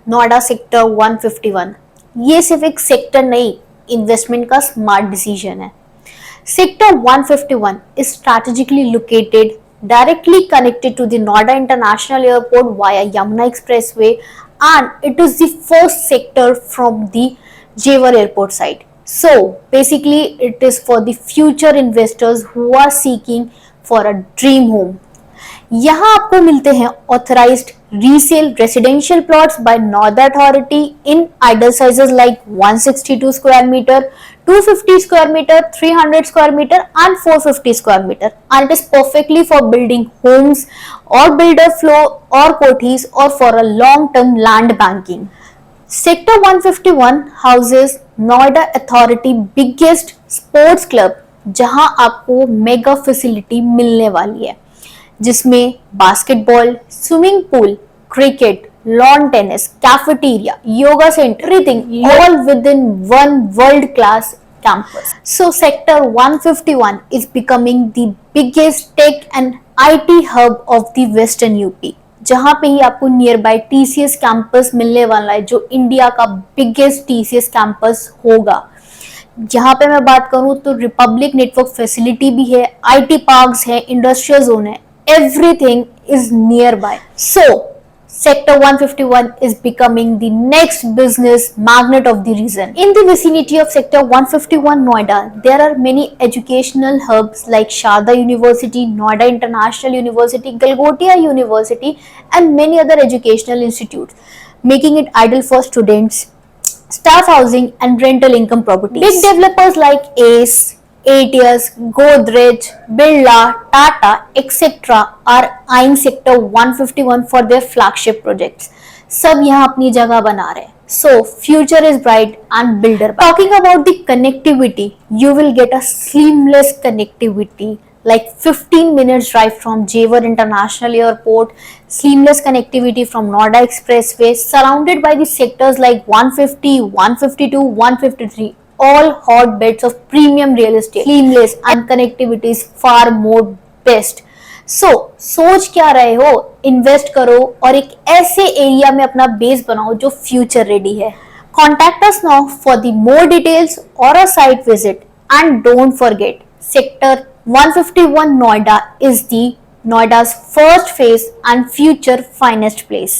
Noida sector 151 ये सिर्फ एक सेक्टर नहीं, इन्वेस्टमेंट का स्मार्ट डिसीजन है। Sector 151 is strategically located, directly connected to the Noida International Airport via Yamuna Expressway, and it is the first sector from the Jewar Airport side. So basically, it is for the future investors who are seeking for a dream home. यहाँ आपको मिलते हैं authorised resale residential plots by Noida authority in ideal sizes like 162 square metre, 250 square meter, 300 square meter and 450 square meter, and it is perfectly for building homes or builder floor or kothis or for a long term land banking. Sector 151 houses Noida Authority biggest sports club जहां आपको mega facility मिलने वाली है, जिसमें basketball, swimming pool, cricket, lawn tennis, cafeteria, yoga centre, everything all within one world class campus. So sector 151 is becoming the biggest tech and IT hub of the western UP, जहां पे ही आपको near by TCS campus मिलने वाला है, जो India का biggest TCS campus होगा। जहां पे मैं बात करूं तो रिपब्लिक नेटवर्क फैसिलिटी भी है, IT पार्क्स है, इंडस्ट्रियल जोन है, everything is nearby. So Sector 151 is becoming the next business magnet of the region. In the vicinity of Sector 151 Noida, there are many educational hubs like Sharda University, Noida International University, Galgotia University and many other educational institutes, making it ideal for students, staff housing and rental income properties. Big developers like ACE, ATS, Godrej, Birla, Tata, etc. are eyeing Sector 151 for their flagship projects. सब यहाँ अपनी जगह बना रहे हैं. So future is bright and builder. Talking about the connectivity, you will get a seamless connectivity like 15 minutes drive from Jewar International Airport, seamless connectivity from Noida Expressway, surrounded by the sectors like 150, 152, 153. All hotbeds of premium real estate, seamless and connectivity is far more best. So सोच क्या रहे हो, invest करो और एक ऐसे area में अपना बेस बनाओ जो फ्यूचर रेडी है. Contact us now for the more details or a site visit, and don't forget Sector 151 Noida is the Noida's first phase and future finest place.